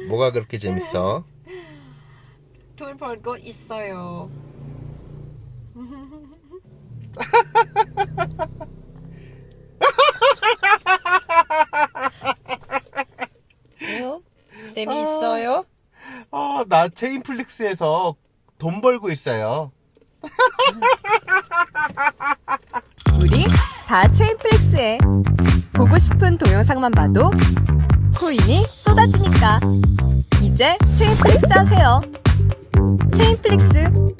뭐가 그렇게 재밌어? 돈 벌고 있어요. 왜요? 재미있어요? 나 체인플렉스에서 돈 벌고 있어요. 우리 다 체인플렉스에 보고 싶은 동영상만 봐도 코인이 쏟아지니까 이제 체인플렉스 하세요. 체인플렉스.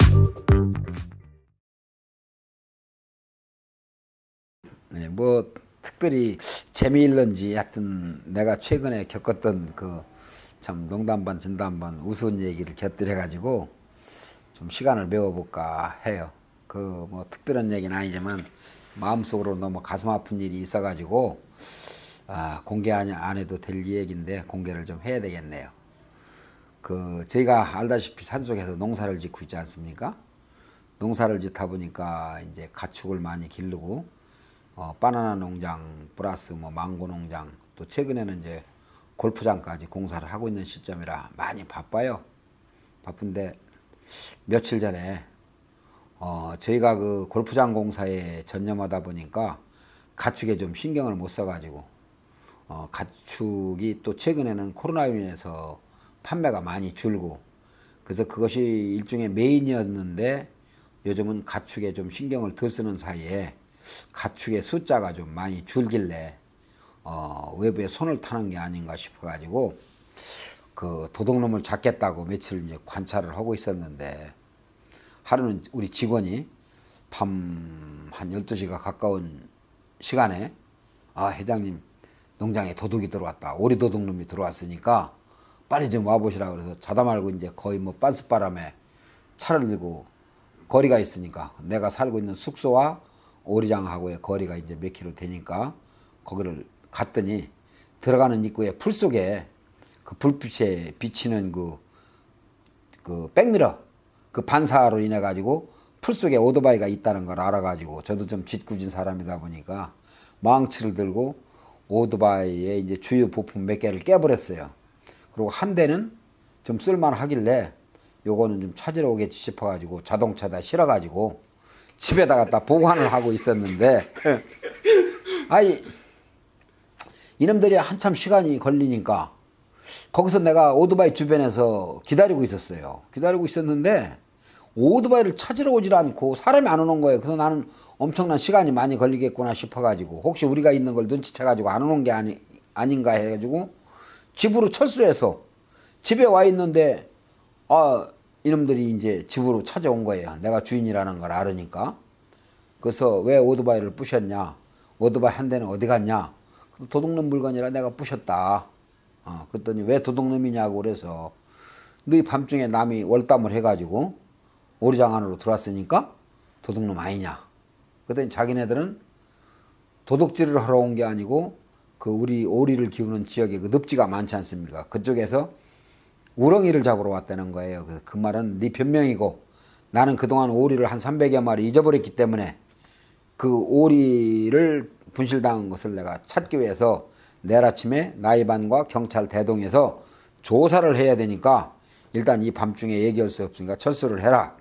네, 뭐 특별히 재미있는지 하여튼 내가 최근에 겪었던 그 참 농담 반 진담 반 우스운 얘기를 곁들여 가지고 좀 시간을 메워볼까 해요. 그 뭐 특별한 얘기는 아니지만 마음속으로 너무 가슴 아픈 일이 있어 가지고 공개 안 해도 될 얘기인데 공개를 좀 해야 되겠네요. 그 저희가 알다시피 산속에서 농사를 짓고 있지 않습니까? 농사를 짓다 보니까 이제 가축을 많이 기르고 바나나 농장 플러스 뭐 망고 농장 또 최근에는 이제 골프장까지 공사를 하고 있는 시점이라 많이 바빠요. 바쁜데 며칠 전에 저희가 그 골프장 공사에 전념하다 보니까 가축에 좀 신경을 못 써가지고 가축이 또 최근에는 코로나로 인해서 판매가 많이 줄고 그래서 그것이 일종의 메인이었는데 요즘은 가축에 좀 신경을 덜 쓰는 사이에 가축의 숫자가 좀 많이 줄길래 외부에 손을 타는 게 아닌가 싶어가지고 그 도둑놈을 잡겠다고 며칠 이제 관찰을 하고 있었는데 하루는 우리 직원이 밤 한 12시가 가까운 시간에 회장님 농장에 도둑이 들어왔다. 오리 도둑놈이 들어왔으니까 빨리 좀 와보시라 그래서 자다 말고 이제 거의 뭐 빤스바람에 차를 들고 거리가 있으니까 내가 살고 있는 숙소와 오리장하고의 거리가 이제 몇 킬로 되니까 거기를 갔더니 들어가는 입구에 풀 속에 그 불빛에 비치는 그 백미러 그 반사로 인해 가지고 풀 속에 오토바이가 있다는 걸 알아가지고 저도 좀 짓궂은 사람이다 보니까 망치를 들고 오토바이에 이제 주유 부품 몇 개를 깨버렸어요. 그리고 한 대는 좀 쓸만하길래 요거는 좀 찾으러 오겠지 싶어가지고 자동차다 실어가지고 집에다 갖다 보관을 하고 있었는데 이놈들이 한참 시간이 걸리니까 거기서 내가 오토바이 주변에서 기다리고 있었어요. 기다리고 있었는데 오토바이를 찾으러 오질 않고 사람이 안 오는 거예요. 그래서 나는 엄청난 시간이 많이 걸리겠구나 싶어가지고 혹시 우리가 있는 걸 눈치채가지고 안 오는 게 아닌가 해가지고 집으로 철수해서 집에 와 있는데 이놈들이 이제 집으로 찾아온 거예요. 내가 주인이라는 걸 알으니까. 그래서 왜 오토바이를 부셨냐? 오토바이 한 대는 어디 갔냐? 도둑놈 물건이라 내가 부셨다. 그랬더니 왜 도둑놈이냐고 그래서 너희 밤중에 남이 월담을 해가지고 오리장 안으로 들어왔으니까 도둑놈 아니냐? 그랬더니 자기네들은 도둑질을 하러 온 게 아니고 그 우리 오리를 키우는 지역에 그 늪지가 많지 않습니까? 그쪽에서 우렁이를 잡으러 왔다는 거예요. 그 말은 네 변명이고 나는 그동안 오리를 한 300여 마리 잊어버렸기 때문에 그 오리를 분실당한 것을 내가 찾기 위해서 내일 아침에 나이반과 경찰 대동해서 조사를 해야 되니까 일단 이 밤중에 얘기할 수 없으니까 철수를 해라.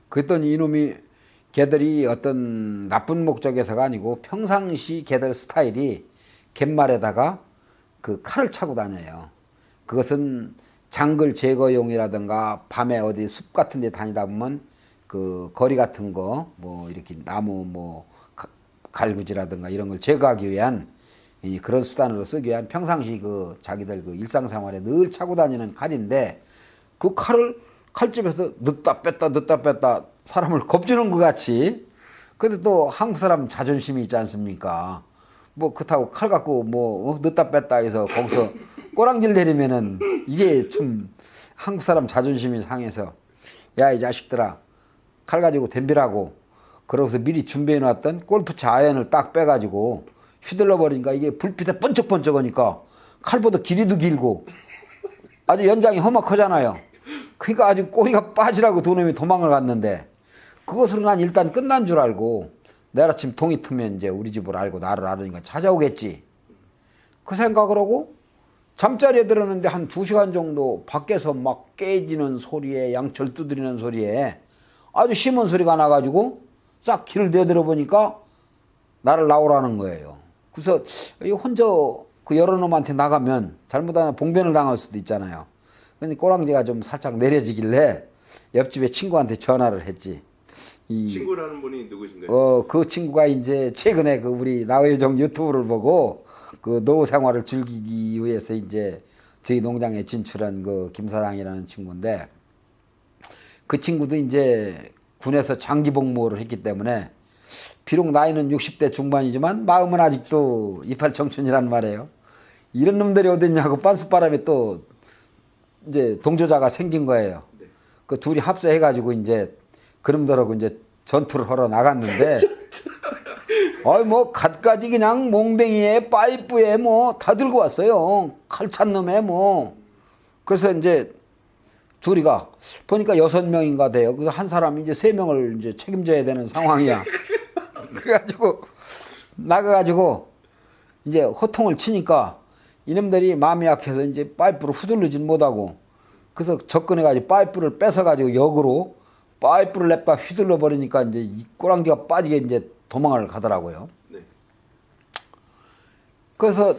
그랬더니 이놈이 걔들이 어떤 나쁜 목적에서가 아니고 평상시 걔들 스타일이 갯말에다가 그 칼을 차고 다녀요. 그것은 장글 제거용이라든가 밤에 어디 숲 같은 데 다니다 보면 그 거리 같은 거 뭐 이렇게 나무 뭐 갈구지라든가 이런 걸 제거하기 위한 그런 수단으로 쓰기 위한 평상시 그 자기들 그 일상생활에 늘 차고 다니는 칼인데 그 칼을 칼집에서 넣다 뺐다 사람을 겁주는 것 같이. 근데 또 한국 사람 자존심이 있지 않습니까? 뭐 그렇다고 칼 갖고 뭐 넣다 뺐다 해서 거기서 꼬랑질 내리면은 이게 좀 한국 사람 자존심이 상해서 야 이 자식들아 칼 가지고 덤비라고 그러고서 미리 준비해 놨던 골프차 아연을 딱 빼가지고 휘둘러 버리니까 이게 불빛에 번쩍번쩍하니까 칼보다 길이도 길고 아주 연장이 험악하잖아요. 그러니까 아주 꼬리가 빠지라고 두 놈이 도망을 갔는데 그것으로 난 일단 끝난 줄 알고 내일 아침 동이 트면 이제 우리 집을 알고 나를 알으니까 찾아오겠지. 그 생각을 하고 잠자리에 들었는데 한 2시간 정도 밖에서 막 깨지는 소리에 양철 두드리는 소리에 아주 심한 소리가 나가지고 싹 길을 대들어보니까 나를 나오라는 거예요. 그래서 혼자 그 여러 놈한테 나가면 잘못하면 봉변을 당할 수도 있잖아요. 근데 꼬랑지가 좀 살짝 내려지길래 옆집에 친구한테 전화를 했지. 친구라는 분이 누구신가요? 그 친구가 이제 최근에 그 우리 나의정 유튜브를 보고 그 노후 생활을 즐기기 위해서 이제 저희 농장에 진출한 그 김 사장이라는 친구인데 그 친구도 이제 군에서 장기 복무를 했기 때문에 비록 나이는 60대 중반이지만 마음은 아직도 이팔 청춘이란 말이에요. 이런 놈들이 어딨냐고 빤스바람에 또 이제 동조자가 생긴 거예요. 네. 그 둘이 합세해가지고 이제 그놈들하고 이제 전투를 하러 나갔는데 아이 뭐 갖가지 그냥 몽댕이에 파이프에 뭐 다 들고 왔어요. 칼찬 놈에 뭐. 그래서 이제 둘이가 보니까 6명인가 돼요. 그 한 사람이 이제 3명을 이제 책임져야 되는 상황이야. 그래가지고 나가가지고 이제 호통을 치니까 이놈들이 마음이 약해서 이제 파이프를 휘둘르진 못하고 그래서 접근해가지고 파이프를 뺏어가지고 역으로 파이프를 냅다 휘둘러 버리니까 이제 이 꼬랑지가 빠지게 이제 도망을 가더라고요. 네. 그래서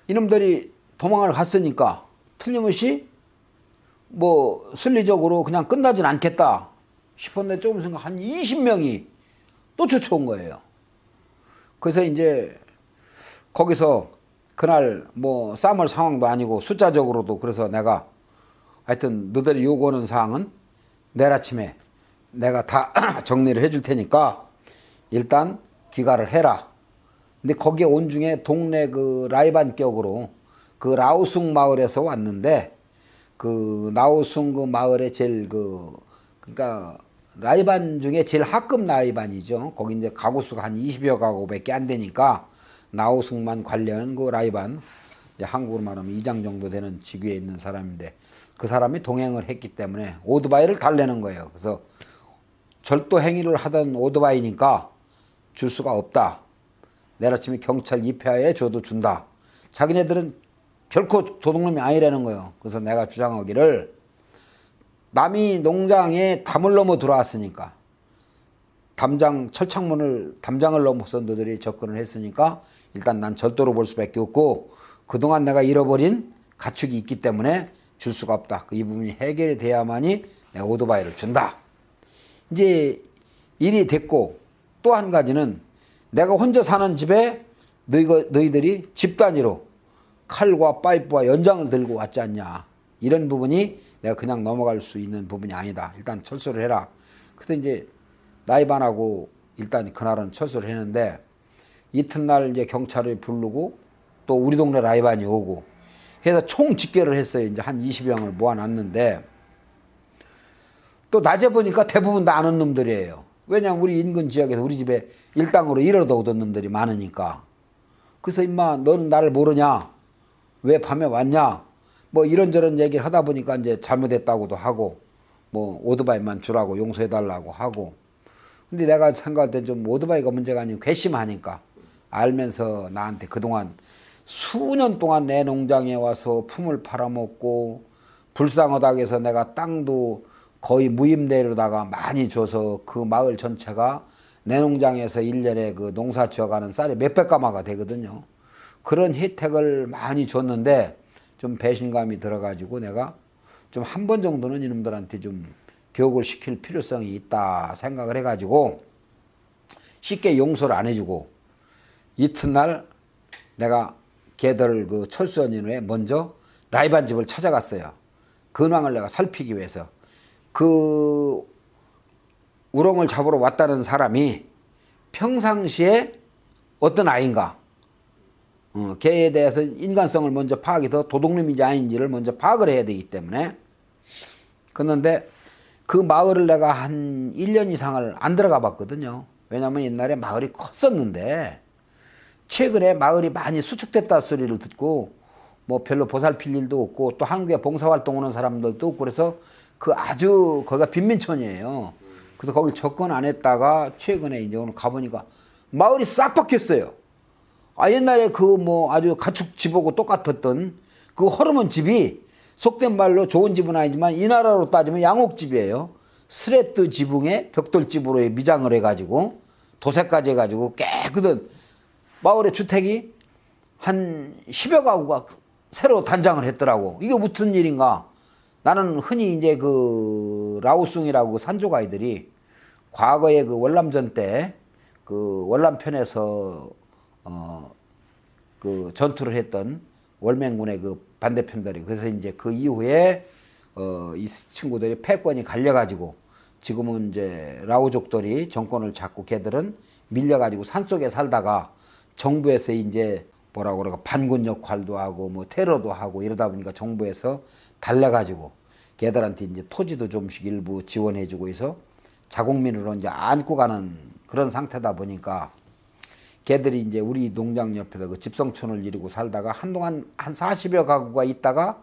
이놈들이 도망을 갔으니까 틀림없이 뭐 순리적으로 그냥 끝나진 않겠다 싶었는데 조금 있으니까 한 20명이 또 쫓아온 거예요. 그래서 이제 거기서 그날 뭐 싸움할 상황도 아니고 숫자적으로도 그래서 내가 하여튼 너들이 요구하는 사항은 내일 아침에 내가 다 정리를 해줄 테니까 일단 귀가를 해라. 근데 거기에 온 중에 동네 그 라이반격으로 그 라오숭 마을에서 왔는데 그 라오숭 그 마을에 제일 그러니까 라이반 중에 제일 하급 라이반이죠. 거기 이제 가구 수가 한 20여 가구밖에 안 되니까 라오숭만 관리하는 그 라이반 이제 한국으로 말하면 2장 정도 되는 직위에 있는 사람인데 그 사람이 동행을 했기 때문에 오토바이를 달래는 거예요. 그래서 절도 행위를 하던 오토바이니까 줄 수가 없다. 내일 아침에 경찰 입회하에 줘도 준다. 자기네들은 결코 도둑놈이 아니라는 거예요. 그래서 내가 주장하기를 남이 농장에 담을 넘어 들어왔으니까 담장을 넘어서 너들이 접근을 했으니까 일단 난 절도로 볼 수밖에 없고 그동안 내가 잃어버린 가축이 있기 때문에 줄 수가 없다. 이 부분이 해결이 돼야만이 내가 오토바이를 준다. 이제 일이 됐고 또 한 가지는 내가 혼자 사는 집에 너희들이 집 단위로 칼과 파이프와 연장을 들고 왔지 않냐. 이런 부분이 내가 그냥 넘어갈 수 있는 부분이 아니다. 일단 철수를 해라. 그래서 이제 라이반하고 일단 그날은 철수를 했는데 이튿날 이제 경찰을 부르고 또 우리 동네 라이반이 오고 해서 총 집계를 했어요. 이제 한 20명을 모아놨는데 또 낮에 보니까 대부분 다 아는 놈들이에요. 왜냐면 우리 인근 지역에서 우리 집에 일당으로 일하러 오던 놈들이 많으니까. 그래서 임마 너는 나를 모르냐? 왜 밤에 왔냐? 뭐 이런저런 얘기를 하다 보니까 이제 잘못했다고도 하고 뭐 오토바이만 주라고 용서해달라고 하고 근데 내가 생각할 때 좀 오토바이가 문제가 아니고 괘씸하니까 알면서 나한테 그동안 수년 동안 내 농장에 와서 품을 팔아먹고 불쌍하다고 해서 내가 땅도 거의 무임대로다가 많이 줘서 그 마을 전체가 내 농장에서 1년에 그 농사 지어가는 쌀이 몇백 가마가 되거든요. 그런 혜택을 많이 줬는데 좀 배신감이 들어가지고 내가 좀 한 번 정도는 이놈들한테 좀 교육을 시킬 필요성이 있다 생각을 해가지고 쉽게 용서를 안 해주고 이튿날 내가 걔들을 그 철수한 이후에 먼저 라이반 집을 찾아갔어요. 근황을 내가 살피기 위해서. 그 우렁을 잡으러 왔다는 사람이 평상시에 어떤 아이인가 걔에 대해서 인간성을 먼저 파악해서 도둑놈인지 아닌지를 먼저 파악을 해야 되기 때문에 그런데 그 마을을 내가 한 1년 이상을 안 들어가 봤거든요. 왜냐하면 옛날에 마을이 컸었는데 최근에 마을이 많이 수축됐다 소리를 듣고 뭐 별로 보살필 일도 없고 또 한국에 봉사활동 오는 사람들도 없고 그래서 그 아주 거기가 빈민촌이에요. 그래서 거기 접근 안 했다가 최근에 이제 오늘 가보니까 마을이 싹 바뀌었어요. 아, 옛날에 그 뭐 아주 가축 집하고 똑같았던 그 허름한 집이 속된 말로 좋은 집은 아니지만 이 나라로 따지면 양옥집이에요. 스레트 지붕에 벽돌집으로 미장을 해가지고 도색까지 해가지고 깨끗한 마을의 주택이 한 10여 가구가 새로 단장을 했더라고. 이게 무슨 일인가? 나는 흔히 이제 그 라오숭이라고 산조 가이들이 과거에 그 월남전 때 그 월남편에서 그 전투를 했던 월맹군의 그 반대편들이 그래서 이제 그 이후에 이 친구들이 패권이 갈려가지고 지금은 이제 라오족들이 정권을 잡고 걔들은 밀려가지고 산속에 살다가 정부에서 이제 뭐라고 그러고 반군 역할도 하고 뭐 테러도 하고 이러다 보니까 정부에서 달래가지고 걔들한테 이제 토지도 좀씩 일부 지원해주고 해서 자국민으로 이제 안고 가는 그런 상태다 보니까 걔들이 이제 우리 농장 옆에서 그 집성촌을 이루고 살다가 한동안 한 40여 가구가 있다가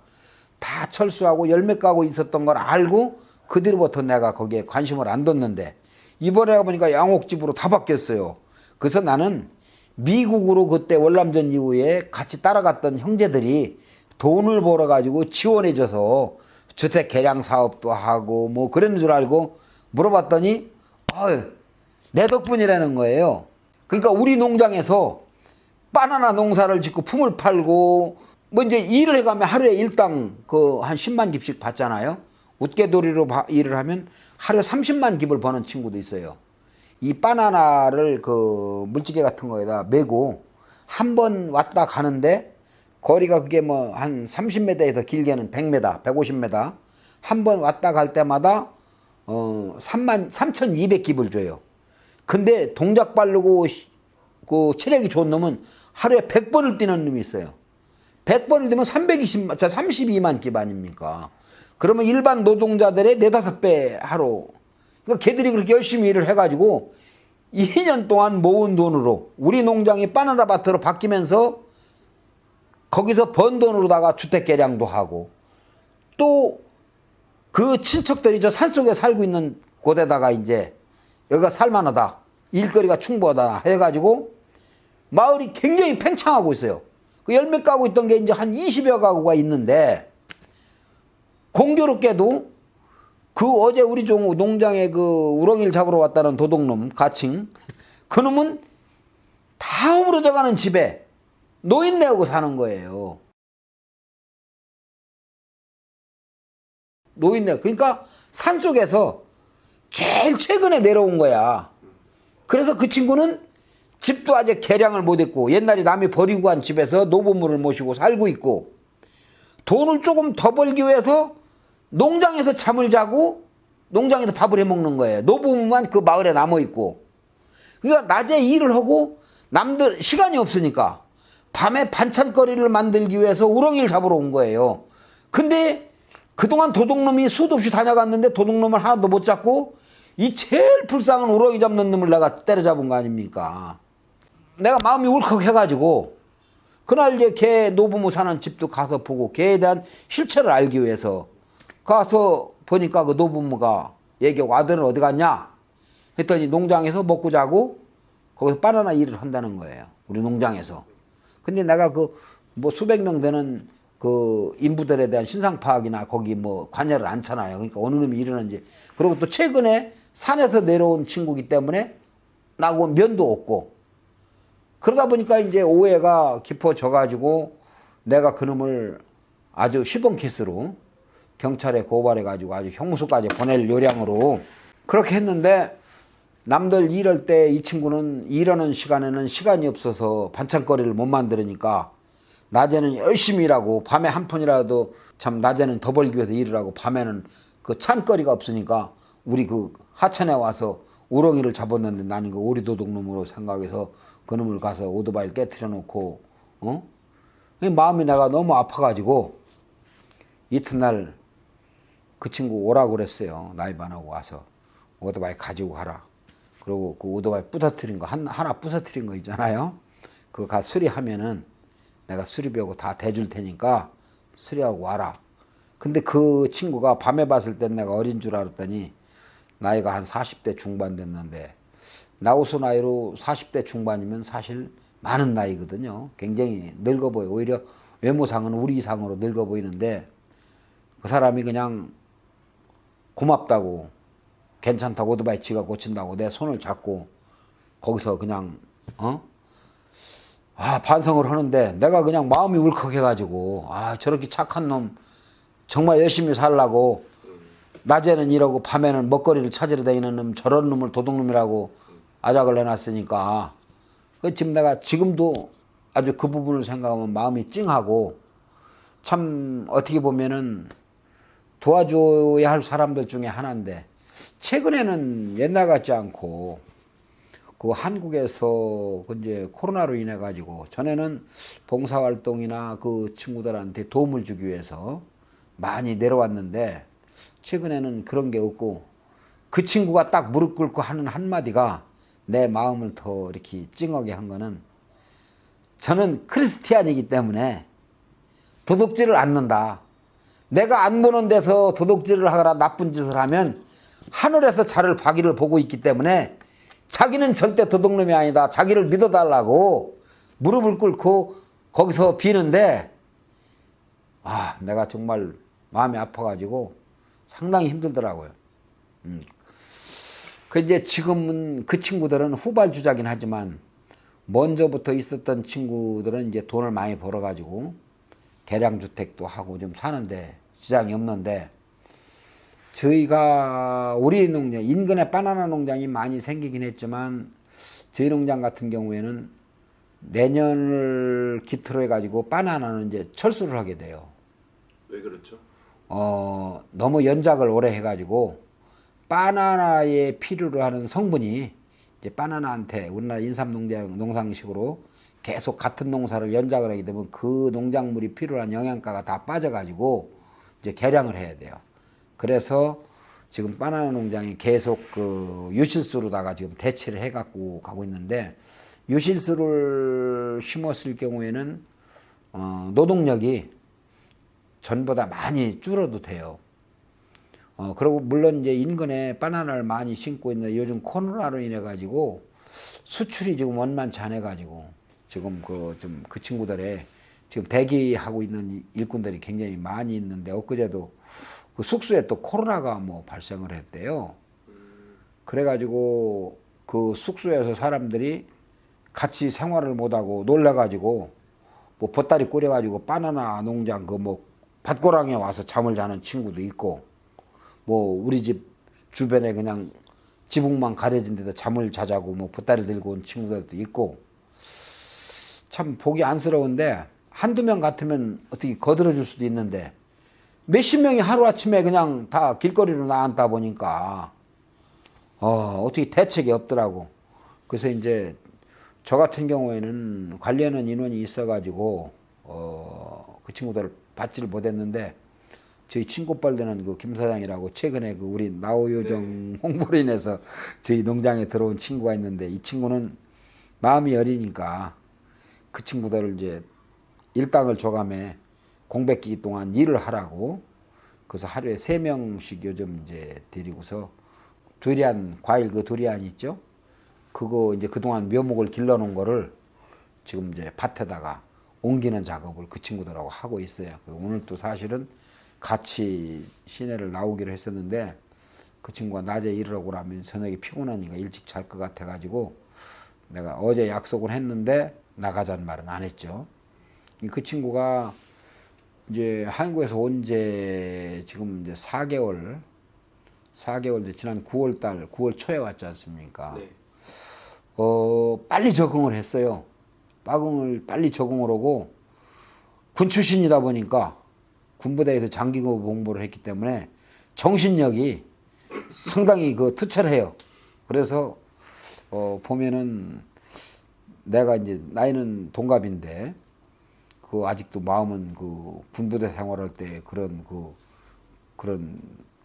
다 철수하고 열몇 가구 있었던 걸 알고 그 뒤로부터 내가 거기에 관심을 안 뒀는데 이번에 가보니까 양옥집으로 다 바뀌었어요. 그래서 나는 미국으로 그때 월남전 이후에 같이 따라갔던 형제들이 돈을 벌어가지고 지원해줘서 주택 개량 사업도 하고 뭐 그런 줄 알고 물어봤더니 내 덕분이라는 거예요. 그러니까 우리 농장에서 바나나 농사를 짓고 품을 팔고 뭐 이제 일을 해가면 하루에 일당 그 한 10만 깁씩 받잖아요. 웃개돌이로 일을 하면 하루에 30만 깁을 버는 친구도 있어요. 이 바나나를 그 물지개 같은 거에다 메고 한 번 왔다 가는데 거리가 그게 뭐 한 30m에서 길게는 100m, 150m 한 번 왔다 갈 때마다 3,200깁을 줘요. 근데 동작 빠르고 그 체력이 좋은 놈은 하루에 100번을 뛰는 놈이 있어요. 100번을 뛰면 32만 깁 아닙니까? 그러면 일반 노동자들의 4-5배 하루. 그러니까 걔들이 그렇게 열심히 일을 해가지고 2년 동안 모은 돈으로 우리 농장이 바나나 밭으로 바뀌면서 거기서 번 돈으로다가 주택 개량도 하고 또 그 친척들이 저 산속에 살고 있는 곳에다가 이제 여기가 살만하다. 일거리가 충분하다 해가지고 마을이 굉장히 팽창하고 있어요. 그 열몇 가구 있던 게 이제 한 20여 가구가 있는데 공교롭게도 그 어제 우리 농장에 그 우렁이를 잡으러 왔다는 도둑놈 가칭 그 놈은 다 허물어져가는 집에 노인네하고 사는 거예요. 노인네 그러니까 산속에서 제일 최근에 내려온 거야. 그래서 그 친구는 집도 아직 개량을 못했고 옛날에 남이 버리고 간 집에서 노부모를 모시고 살고 있고 돈을 조금 더 벌기 위해서 농장에서 잠을 자고 농장에서 밥을 해먹는 거예요. 노부모만 그 마을에 남아있고 그러니까 낮에 일을 하고 남들 시간이 없으니까 밤에 반찬거리를 만들기 위해서 우렁이를 잡으러 온 거예요. 근데 그동안 도둑놈이 수도 없이 다녀갔는데 도둑놈을 하나도 못 잡고 이 제일 불쌍한 우렁이 잡는 놈을 내가 때려잡은 거 아닙니까? 내가 마음이 울컥해가지고 그날 이제 걔 노부모 사는 집도 가서 보고 걔에 대한 실체를 알기 위해서 가서 보니까 그 노부모가 얘기하고 아들은 어디 갔냐? 했더니 농장에서 먹고 자고 거기서 바나나 일을 한다는 거예요. 우리 농장에서. 근데 내가 그 뭐 수백 명 되는 그 인부들에 대한 신상 파악이나 거기 뭐 관여를 않잖아요. 그러니까 어느 놈이 이러는지. 그리고 또 최근에 산에서 내려온 친구기 때문에 나하고 면도 없고 그러다 보니까 이제 오해가 깊어져 가지고 내가 그놈을 아주 시범 케이스로 경찰에 고발해 가지고 아주 형무소까지 보낼 요량으로 그렇게 했는데 남들 일할 때 이 친구는 일하는 시간에는 시간이 없어서 반찬거리를 못 만들으니까 낮에는 열심히 일하고 밤에 한 푼이라도 참 낮에는 더 벌기 위해서 일을 하고 밤에는 그 찬거리가 없으니까 우리 그 하천에 와서 우렁이를 잡았는데 나는 그 오리도둑놈으로 생각해서 그놈을 가서 오토바이를 깨트려 놓고 마음이 내가 너무 아파가지고 이튿날 그 친구 오라고 그랬어요. 나이반하고 와서 오토바이 가지고 가라. 그리고 그 오토바이 부서뜨린 거 하나 부서뜨린 거 있잖아요. 그거 가 수리하면은 내가 수리비하고 다 대줄 테니까 수리하고 와라. 근데 그 친구가 밤에 봤을 땐 내가 어린 줄 알았더니 나이가 한 40대 중반 됐는데 나우스 나이로 40대 중반이면 사실 많은 나이거든요. 굉장히 늙어 보여. 오히려 외모상은 우리 이상으로 늙어 보이는데 그 사람이 그냥 고맙다고 괜찮다고 오토바이 지가 고친다고 내 손을 잡고 거기서 그냥 반성을 하는데 내가 그냥 마음이 울컥해가지고 저렇게 착한 놈 정말 열심히 살라고 낮에는 이러고 밤에는 먹거리를 찾으러 다니는 놈 저런 놈을 도둑놈이라고 아작을 내놨으니까 지금 내가 지금도 아주 그 부분을 생각하면 마음이 찡하고 참 어떻게 보면은 도와줘야 할 사람들 중에 하나인데 최근에는 옛날 같지 않고 그 한국에서 이제 코로나로 인해 가지고 전에는 봉사활동이나 그 친구들한테 도움을 주기 위해서 많이 내려왔는데 최근에는 그런 게 없고 그 친구가 딱 무릎 꿇고 하는 한마디가 내 마음을 더 이렇게 찡하게 한 거는 저는 크리스티안이기 때문에 도둑질을 않는다. 내가 안 보는 데서 도둑질을 하거나 나쁜 짓을 하면 하늘에서 자를 바기를 보고 있기 때문에 자기는 절대 도둑놈이 아니다. 자기를 믿어달라고 무릎을 꿇고 거기서 비는데 내가 정말 마음이 아파가지고 상당히 힘들더라고요. 이제 지금은 그 친구들은 후발주자긴 하지만 먼저부터 있었던 친구들은 이제 돈을 많이 벌어가지고 개량주택도 하고 좀 사는데 지장이 없는데 저희가 우리 농장 인근에 바나나 농장이 많이 생기긴 했지만 저희 농장 같은 경우에는 내년을 기틀로 해가지고 바나나는 이제 철수를 하게 돼요. 왜 그렇죠? 너무 연작을 오래 해가지고 바나나에 필요로 하는 성분이 이제 바나나한테 우리나라 인삼 농장식으로 계속 같은 농사를 연작을 하게 되면 그 농작물이 필요한 영양가가 다 빠져가지고 이제 개량을 해야 돼요. 그래서 지금 바나나 농장이 계속 그 유실수로다가 지금 대체를 해갖고 가고 있는데 유실수를 심었을 경우에는 노동력이 전보다 많이 줄어도 돼요. 그리고 물론 이제 인근에 바나나를 많이 심고 있는데 요즘 코로나로 인해 가지고 수출이 지금 원만치 않아 가지고 지금 그 친구들의 지금 대기하고 있는 일꾼들이 굉장히 많이 있는데 엊그제도 그 숙소에 또 코로나가 발생을 했대요. 그래가지고 그 숙소에서 사람들이 같이 생활을 못하고 놀래가지고 보따리 꾸려가지고 바나나 농장 밭고랑에 와서 잠을 자는 친구도 있고 우리 집 주변에 그냥 지붕만 가려진 데다 잠을 자자고 보따리 들고 온 친구들도 있고 참 보기 안쓰러운데 한두 명 같으면 어떻게 거들어 줄 수도 있는데 몇십 명이 하루아침에 그냥 다 길거리로 나앉다 보니까 어떻게 대책이 없더라고. 그래서 이제 저 같은 경우에는 관리하는 인원이 있어가지고 그 친구들을 받지를 못했는데 저희 친구뻘 되는 그 김 사장이라고 최근에 그 우리 나우요정 홍보로 인해서 저희 농장에 들어온 친구가 있는데 이 친구는 마음이 여리니까 그 친구들을 이제 일당을 줘가며 공백기 동안 일을 하라고 그래서 하루에 3명씩 요즘 이제 데리고서 두리안 과일 그 두리안 있죠? 그거 이제 그동안 묘목을 길러놓은 거를 지금 이제 밭에다가 옮기는 작업을 그 친구들하고 하고 있어요. 오늘 또 사실은 같이 시내를 나오기로 했었는데 그 친구가 낮에 일을 하고 나면 저녁에 피곤하니까 일찍 잘 것 같아가지고 내가 어제 약속을 했는데 나가자는 말은 안 했죠. 그 친구가 이제 한국에서 온 지 지금 이제 4개월 돼 지난 9월 초에 왔지 않습니까? 네. 빨리 적응을 했어요. 빨리 적응을 하고 군 출신이다 보니까 군부대에서 장기 공부를 했기 때문에 정신력이 상당히 투철해요. 그래서 보면은 내가 이제 나이는 동갑인데 아직도 마음은 군부대 생활할 때 그런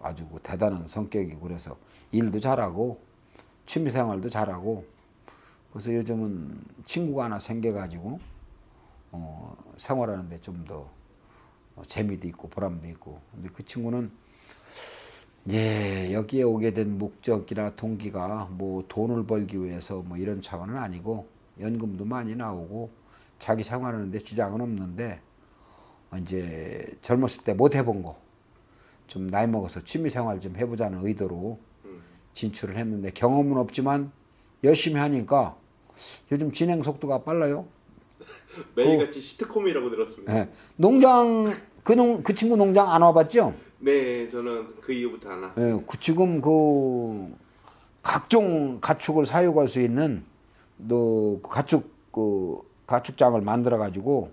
아주 대단한 성격이고 그래서 일도 잘하고 취미 생활도 잘하고 그래서 요즘은 친구가 하나 생겨가지고 생활하는데 좀 더 재미도 있고 보람도 있고 근데 그 친구는 예, 여기에 오게 된 목적이나 동기가 뭐 돈을 벌기 위해서 뭐 이런 차원은 아니고 연금도 많이 나오고 자기 생활하는데 지장은 없는데 이제 젊었을 때 못 해본 거 좀 나이 먹어서 취미 생활 좀 해보자는 의도로 진출을 했는데 경험은 없지만 열심히 하니까 요즘 진행 속도가 빨라요. 매일같이 시트콤이라고 들었습니다. 예, 농장 그 친구 농장 안 와봤죠? 네, 저는 그 이후부터 안 왔어요. 예, 지금 그 각종 가축을 사육할 수 있는 또 가축장을 만들어 가지고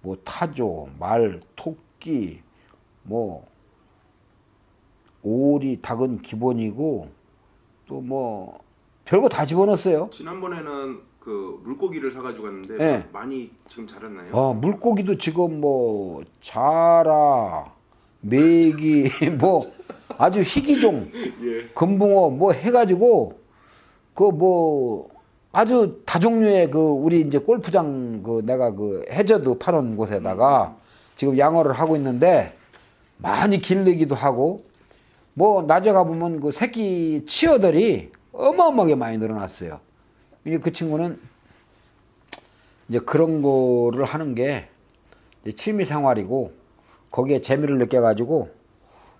뭐 타조, 말, 토끼, 뭐 오리, 닭은 기본이고 또 뭐 별거 다 집어넣었어요. 지난번에는 그 물고기를 사가지고 갔는데 네. 많이 지금 자랐나요? 물고기도 지금 뭐 자라, 메기, 뭐 아주 희귀종, 예. 금붕어 뭐 해가지고 그 뭐 아주 다종류의 그 우리 이제 골프장 그 내가 그 해저드 파는 곳에다가 지금 양어를 하고 있는데 많이 길르기도 하고 뭐 낮에 가보면 그 새끼 치어들이 어마어마하게 많이 늘어났어요. 이제 그 친구는 이제 그런 거를 하는 게 이제 취미 생활이고 거기에 재미를 느껴가지고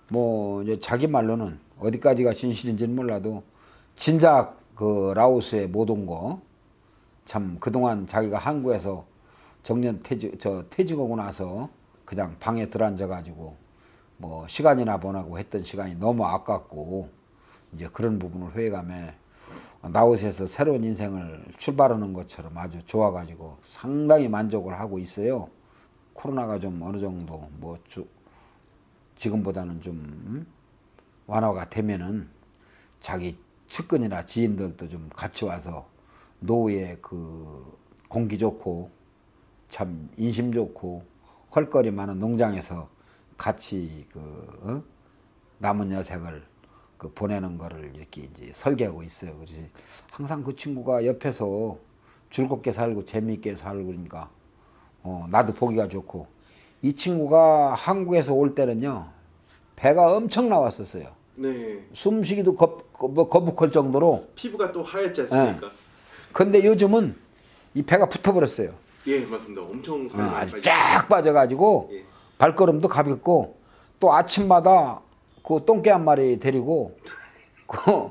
뭐 이제 자기 말로는 어디까지가 진실인지는 몰라도 진작 그 라오스에 못 온 거 참 그동안 자기가 한국에서 정년 퇴직하고 나서 그냥 방에 들어앉아가지고 뭐 시간이나 보내고 했던 시간이 너무 아깝고 이제 그런 부분을 회의감에 라오스에서 새로운 인생을 출발하는 것처럼 아주 좋아가지고 상당히 만족을 하고 있어요. 코로나가 좀 어느 정도 뭐 지금보다는 좀 완화가 되면은 자기 측근이나 지인들도 좀 같이 와서 노후에 그 공기 좋고 참 인심 좋고 헐거리 많은 농장에서 같이 그 남은 여생을 그 보내는 거를 이렇게 이제 설계하고 있어요. 그래서 항상 그 친구가 옆에서 즐겁게 살고 재미있게 살고 그러니까 나도 보기가 좋고 이 친구가 한국에서 올 때는요 배가 엄청 나왔었어요. 네. 숨쉬기도 거북할 정도로. 피부가 또 하얗지 않습니까? 네. 근데 요즘은 이 배가 붙어버렸어요. 예, 맞습니다. 엄청 살이 많이 아주 빠지고. 쫙 빠져가지고 예. 발걸음도 가볍고 또 아침마다 그 똥개 한 마리 데리고 그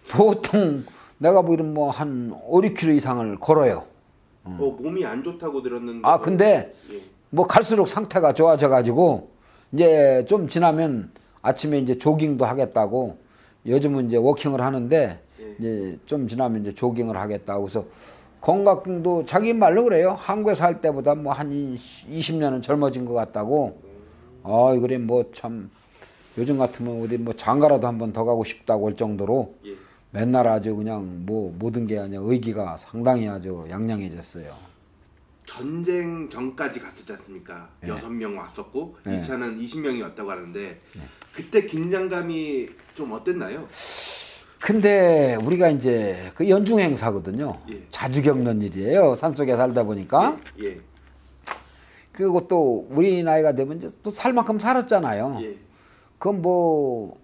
보통 내가 보기는 뭐 한 5, 6km 이상을 걸어요. 몸이 안 좋다고 들었는데. 근데 예. 뭐 갈수록 상태가 좋아져가지고 이제 좀 지나면 아침에 이제 조깅도 하겠다고 요즘은 이제 워킹을 하는데 이제 좀 지나면 이제 조깅을 하겠다고 해서 건강도 자기 말로 그래요. 한국에 살 때보다 뭐 한 20년은 젊어진 것 같다고. 그래 뭐 참 요즘 같으면 어디 뭐 장가라도 한 번 더 가고 싶다고 할 정도로 예. 맨날 아주 그냥 뭐 모든 게 아니라 의기가 상당히 아주 양양해졌어요. 전쟁 전까지 갔었지 않습니까? 네. 6명 왔었고 네. 2차는 20명이 왔다고 하는데 그때 긴장감이 좀 어땠나요? 근데 우리가 이제 그 연중 행사거든요. 예. 자주 겪는 일이에요. 산속에 살다 보니까. 예. 그리고 또 우리 나이가 되면 이제 또 살 만큼 살았잖아요. 예. 그건 뭐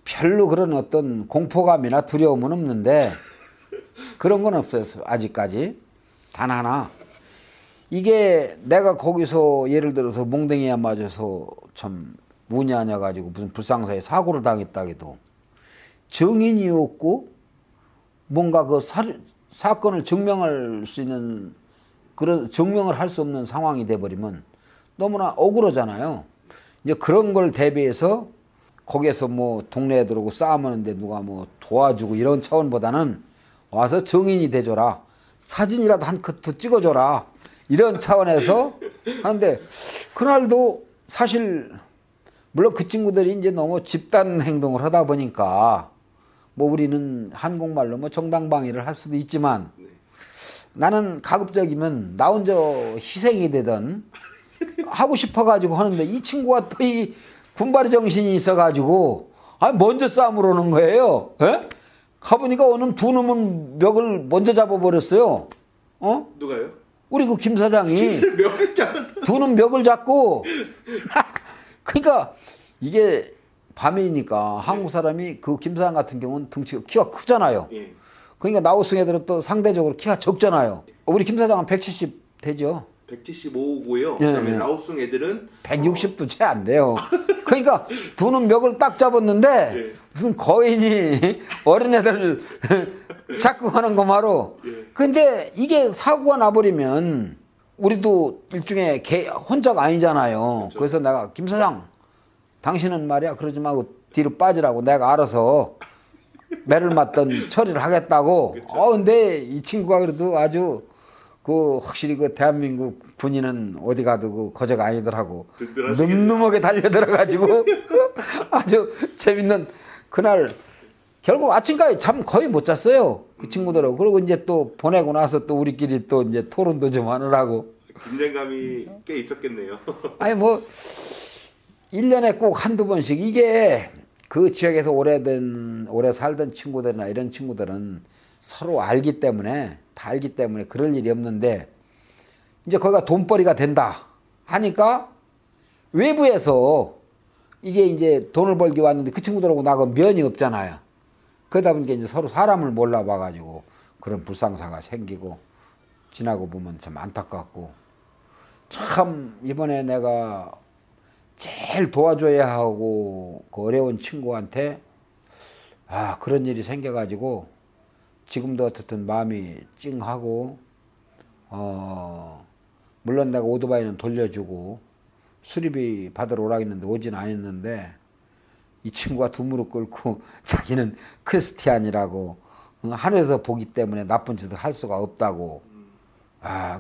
별로 그런 어떤 공포감이나 두려움은 없는데 그런 건 없어요. 아직까지. 단 하나. 이게 내가 거기서 예를 들어서 몽댕이에 맞아서 참 운이 아니어가지고 무슨 불상사에 사고를 당했다 해도 증인이 없고 뭔가 그 사건을 증명할 수 있는 그런 증명을 할 수 없는 상황이 돼버리면 너무나 억울하잖아요. 이제 그런 걸 대비해서 거기에서 뭐 동네에 들어오고 싸움하는데 누가 뭐 도와주고 이런 차원보다는 와서 증인이 돼줘라. 사진이라도 한 컷 더 찍어줘라. 이런 차원에서 하는데 그날도 사실 물론 그 친구들이 이제 너무 집단 행동을 하다 보니까 뭐 우리는 한국말로 뭐 정당방위를 할 수도 있지만 나는 가급적이면 나 혼자 희생이 되든 하고 싶어가지고 하는데 이 친구가 또 이 군발이 정신이 있어가지고 먼저 싸움을 오는 거예요. 에? 가보니까 어느 두 놈은 멱을 먼저 잡아버렸어요. 누가요? 우리 그 김 사장이 몇 잡았다. 두 놈 멱을 잡고 그러니까 이게 밤이니까 한국 사람이 그 김사장 같은 경우는 등치가 키가 크잖아요. 예. 그러니까 나우스 애들은 또 상대적으로 키가 적잖아요. 우리 김사장은 170 되죠. 175고요. 예, 그다음에 예. 라오스 애들은 160도 채 안 돼요. 그러니까 두는 멱을 딱 잡았는데 예. 무슨 거인이 어린애들을 자꾸 하는 거 말로. 예. 근데 이게 사고가 나버리면 우리도 일종의 혼자가 아니잖아요. 그렇죠. 그래서 내가 김 사장 당신은 말이야 그러지 말고 뒤로 빠지라고 내가 알아서 매를 맞던 처리를 하겠다고. 그쵸. 근데 이 친구가 그래도 아주 그 확실히 그 대한민국 군인은 어디 가도 그 거저가 아니더라고. 든든하시겠네요. 늠름하게 달려들어가지고 아주 재밌는 그날 결국 아침까지 잠 거의 못 잤어요. 그 친구들하고. 그리고 이제 또 보내고 나서 또 우리끼리 또 이제 토론도 좀 하느라고. 긴장감이 꽤 있었겠네요. 아니 뭐 1년에 꼭 한두 번씩 이게 그 지역에서 오래 살던 친구들이나 이런 친구들은 서로 알기 때문에 다 알기 때문에 그럴 일이 없는데 이제 거기가 돈벌이가 된다 하니까 외부에서 이게 이제 돈을 벌기 왔는데 그 친구들하고 나가 면이 없잖아요. 그러다 보니까 이제 서로 사람을 몰라봐가지고 그런 불상사가 생기고 지나고 보면 참 안타깝고 참 이번에 내가 제일 도와줘야 하고 그 어려운 친구한테 그런 일이 생겨가지고 지금도 어떻든 마음이 찡하고 물론 내가 오토바이는 돌려주고 수리비 받으러 오라고 했는데 오진 않았는데 이 친구가 두 무릎 꿇고 자기는 크리스티안이라고 하늘에서 보기 때문에 나쁜 짓을 할 수가 없다고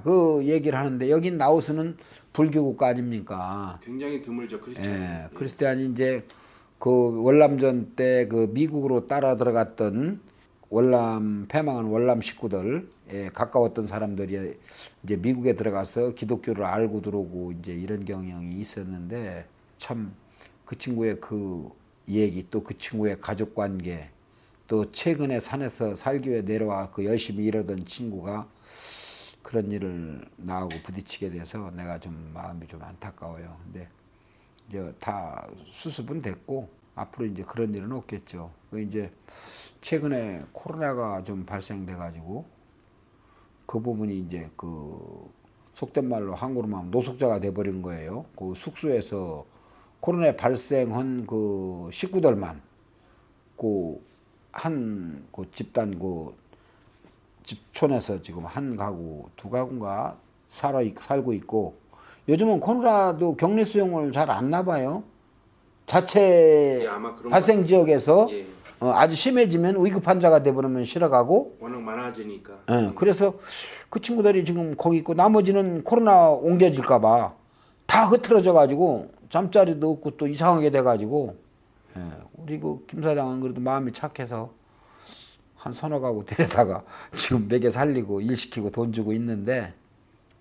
그 얘기를 하는데 여긴 라오스는 불교 국가 아닙니까? 굉장히 드물죠 크리스찬. 예, 크리스티안이 이제 그 월남전 때 그 미국으로 따라 들어갔던 패망한 월남 식구들 가까웠던 사람들이 이제 미국에 들어가서 기독교를 알고 들어오고 이제 이런 경향이 있었는데 참 그 친구의 그 얘기 또 그 친구의 가족 관계 또 최근에 산에서 살기 위해 내려와 그 열심히 일하던 친구가 그런 일을 나하고 부딪히게 돼서 내가 좀 마음이 좀 안타까워요. 근데 이제 다 수습은 됐고 앞으로 이제 그런 일은 없겠죠. 이제 최근에 코로나가 좀 발생돼 가지고 그 부분이 이제 그 속된 말로 한국으로 하면 노숙자가 돼 버린 거예요. 그 숙소에서 코로나 발생한 그 식구들만 그 집단 집촌에서 지금 한 가구, 두 가구인가 살고 있고 요즘은 코로나도 격리 수용을 잘 안 나봐요. 자체 예, 아마 그런 발생 지역에서 예. 아주 심해지면 위급 환자가 돼버리면 실어가고 워낙 많아지니까. 그래서 그 친구들이 지금 거기 있고 나머지는 코로나 옮겨질까봐 다 흐트러져 가지고 잠자리도 없고 또 이상하게 돼가지고 우리 그 김 사장은 그래도 마음이 착해서 한 서너 가구 데려다가 지금 먹여 살리고 일 시키고 돈 주고 있는데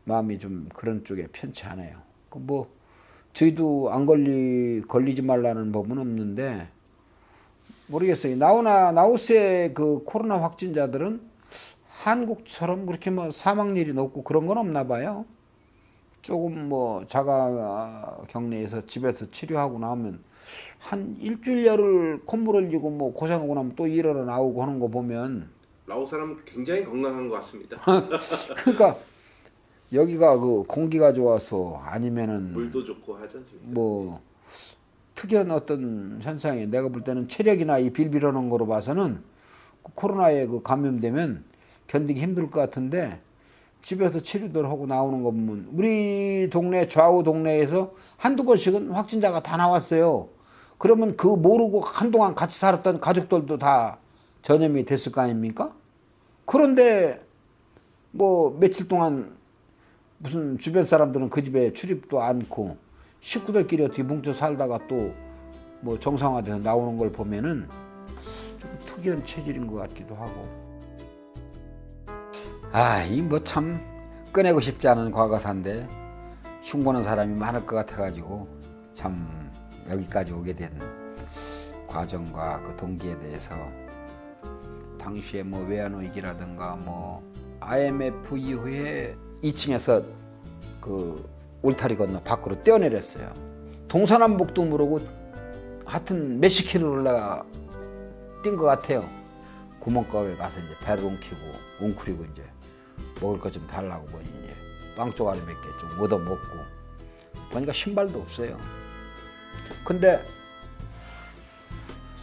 마음이 좀 그런 쪽에 편치 않아요. 그 뭐 저희도 안 걸리지 말라는 법은 없는데 모르겠어요. 나우스의 그 코로나 확진자들은 한국처럼 그렇게 뭐 사망률이 높고 그런 건 없나 봐요. 조금 뭐 자가 격리해서 집에서 치료하고 나오면 한 일주일여를 콧물을 쥐고 뭐 고생하고 나면 또 일하러 나오고 하는 거 보면 라오스 사람은 굉장히 건강한 것 같습니다. 그러니까 여기가 그 공기가 좋아서 아니면은 물도 좋고 하지 않습니까? 뭐 특이한 어떤 현상이 내가 볼 때는 체력이나 이 빌빌하는 거로 봐서는 그 코로나에 그 감염되면 견디기 힘들 것 같은데 집에서 치료들 하고 나오는 거 보면 우리 동네 좌우 동네에서 한두 번씩은 확진자가 다 나왔어요. 그러면 그 모르고 한동안 같이 살았던 가족들도 다 전염이 됐을 거 아닙니까? 그런데 뭐 며칠 동안 무슨 주변 사람들은 그 집에 출입도 않고 식구들끼리 어떻게 뭉쳐 살다가 또 뭐 정상화돼서 나오는 걸 보면은 좀 특이한 체질인 것 같기도 하고. 이 뭐 참 꺼내고 싶지 않은 과거사인데 흉보는 사람이 많을 것 같아가지고 참 여기까지 오게 된 과정과 그 동기에 대해서 당시에 뭐 외환위기라든가 뭐 IMF 이후에 2층에서 그 울타리 건너 밖으로 뛰어내렸어요. 동서남북도 모르고 하여튼 몇십 킬로를 올라가 뛴 것 같아요. 구멍가게 가서 이제 배를 웅키고 웅크리고 이제 먹을 것 좀 달라고 보니 이제 빵 쪼가리 몇 개 좀 얻어 먹고 보니까 신발도 없어요. 근데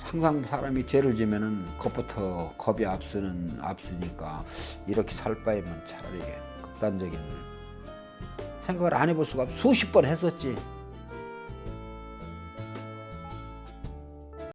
항상 사람이 죄를 지면은 그것부터 겁이 앞서니까 이렇게 살 바에는 차라리 극단적인 생각을 안 해볼 수가 없어. 수십 번 했었지.